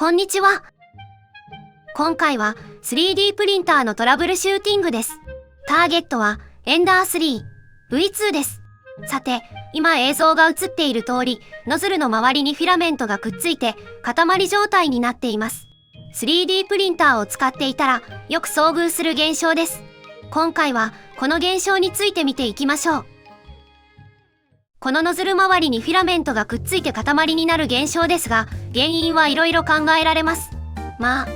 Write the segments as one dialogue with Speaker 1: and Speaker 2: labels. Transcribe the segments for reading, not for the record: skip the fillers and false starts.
Speaker 1: こんにちは。今回は 3D プリンターのトラブルシューティングです。ターゲットはエンダー 3V2 です。さて、今映像が映っている通り、ノズルの周りにフィラメントがくっついて塊状態になっています。3D プリンターを使っていたらよく遭遇する現象です。今回はこの現象について見ていきましょう。このノズル周りにフィラメントがくっついて塊になる現象ですが、原因はいろいろ考えられます。ま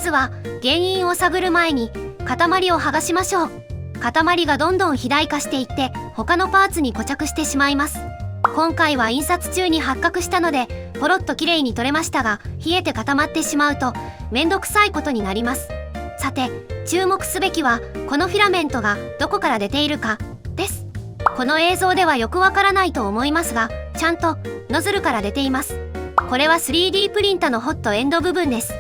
Speaker 1: ずは原因を探る前に塊を剥がしましょう。塊がどんどん肥大化していって他のパーツに固着してしまいます。今回は印刷中に発覚したのでポロッときれいに取れましたが、冷えて固まってしまうとめんどくさいことになります。さて、注目すべきはこのフィラメントがどこから出ているかです。この映像ではよくわからないと思いますが、ちゃんとノズルから出ています。これは 3D プリンタのホットエンド部分です。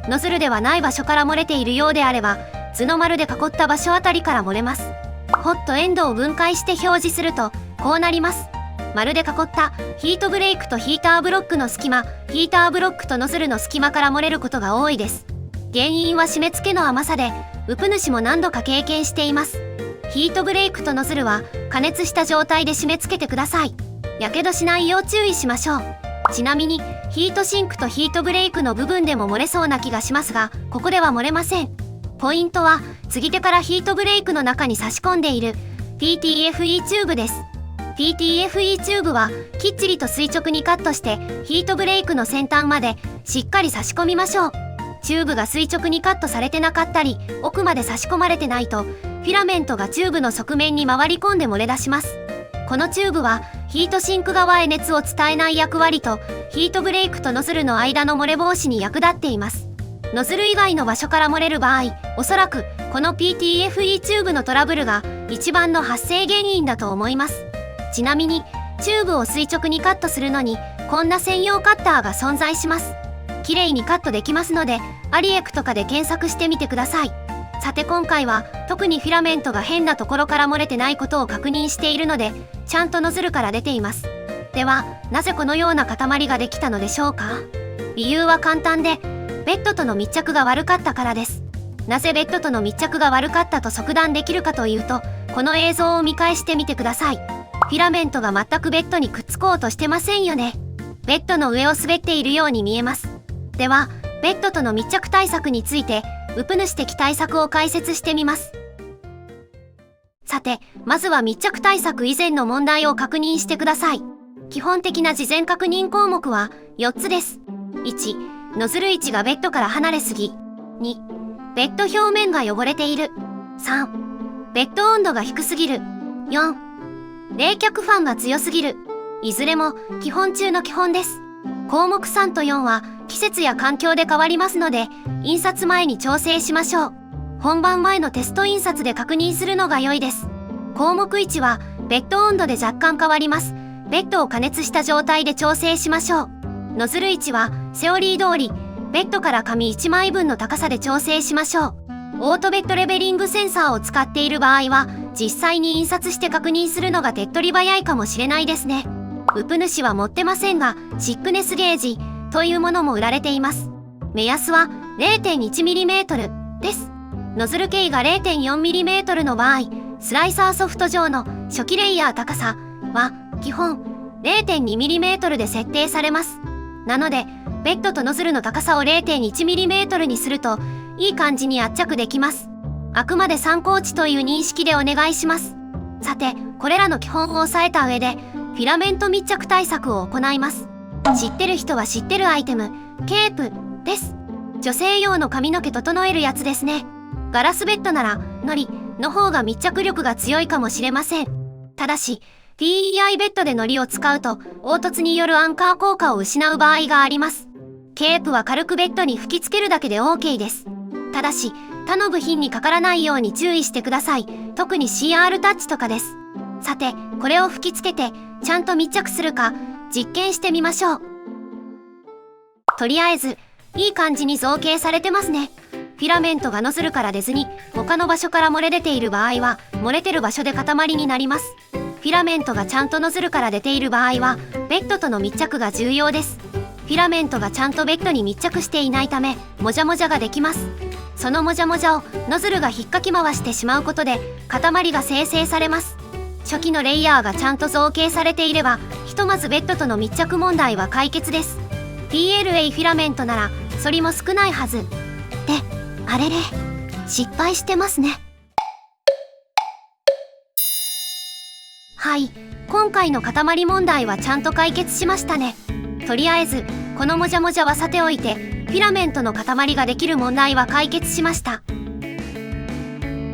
Speaker 1: ノズルではない場所から漏れているようであれば、角丸で囲った場所あたりから漏れます。ホットエンドを分解して表示するとこうなります。丸で囲ったヒートブレイクとヒーターブロックの隙間、ヒーターブロックとノズルの隙間から漏れることが多いです。原因は締め付けの甘さで、ウプ主も何度か経験しています。ヒートブレイクとノズルは加熱した状態で締め付けてください。やけどしないよう注意しましょう。ちなみにヒートシンクとヒートブレイクの部分でも漏れそうな気がしますが、ここでは漏れません。ポイントは継ぎ手からヒートブレイクの中に差し込んでいる PTFE チューブです。 PTFE チューブはきっちりと垂直にカットしてヒートブレイクの先端までしっかり差し込みましょう。チューブが垂直にカットされてなかったり奥まで差し込まれてないと、フィラメントがチューブの側面に回り込んで漏れ出します。このチューブはヒートシンク側へ熱を伝えない役割と、ヒートブレイクとノズルの間の漏れ防止に役立っています。ノズル以外の場所から漏れる場合、おそらくこの PTFE チューブのトラブルが一番の発生原因だと思います。ちなみにチューブを垂直にカットするのにこんな専用カッターが存在します。綺麗にカットできますので、アリエクとかで検索してみてください。さて、今回は特にフィラメントが変なところから漏れてないことを確認しているので、ちゃんとノズルから出ています。では、なぜこのような塊ができたのでしょうか？理由は簡単で、ベッドとの密着が悪かったからです。なぜベッドとの密着が悪かったと即断できるかというと、この映像を見返してみてください。フィラメントが全くベッドにくっつこうとしてませんよね。ベッドの上を滑っているように見えます。では、ベッドとの密着対策について、ウプ主的対策を解説してみます。さて、まずは密着対策以前の問題を確認してください。基本的な事前確認項目は4つです。1、ノズル位置がベッドから離れすぎ。2、ベッド表面が汚れている。3、ベッド温度が低すぎる。4、冷却ファンが強すぎる。いずれも基本中の基本です。項目3と4は季節や環境で変わりますので、印刷前に調整しましょう。本番前のテスト印刷で確認するのが良いです。項目1はベッド温度で若干変わります。ベッドを加熱した状態で調整しましょう。ノズル位置はセオリー通りベッドから紙1枚分の高さで調整しましょう。オートベッドレベリングセンサーを使っている場合は実際に印刷して確認するのが手っ取り早いかもしれないですね。ウプ主は持ってませんが、シックネスゲージというものも売られています。目安は 0.1mm です。ノズル径が 0.4mm の場合、スライサーソフト上の初期レイヤー高さは基本 0.2mm で設定されます。なので、ベッドとノズルの高さを 0.1mm にするといい感じに圧着できます。あくまで参考値という認識でお願いします。さて、これらの基本を押さえた上で、フィラメント密着対策を行います。知ってる人は知ってるアイテム、ケープです。女性用の髪の毛整えるやつですね。ガラスベッドならノリの方が密着力が強いかもしれません。ただし PEI ベッドでノリを使うと凹凸によるアンカー効果を失う場合があります。ケープは軽くベッドに吹き付けるだけで OK です。ただし他の部品にかからないように注意してください。特に CR タッチとかです。さて、これを吹き付けてちゃんと密着するか実験してみましょう。とりあえずいい感じに造形されてますね。フィラメントがノズルから出ずに他の場所から漏れ出ている場合は漏れてる場所で塊になります。フィラメントがちゃんとノズルから出ている場合はベッドとの密着が重要です。フィラメントがちゃんとベッドに密着していないためもじゃもじゃができます。そのもじゃもじゃをノズルが引っかき回してしまうことで塊が生成されます。初期のレイヤーがちゃんと造形されていればひとまずベッドとの密着問題は解決です。 PLA フィラメントなら反りも少ないはずで、あれれ、失敗してますね。はい、今回の塊問題はちゃんと解決しましたね。とりあえずこのもじゃもじゃはさておいて、フィラメントの塊ができる問題は解決しました。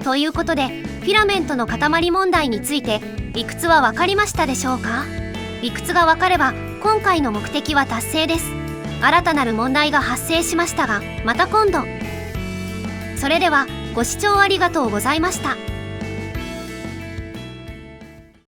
Speaker 1: ということでフィラメントの塊問題について理屈は分かりましたでしょうか？理屈が分かれば今回の目的は達成です。新たなる問題が発生しましたが、また今度。それではご視聴ありがとうございました。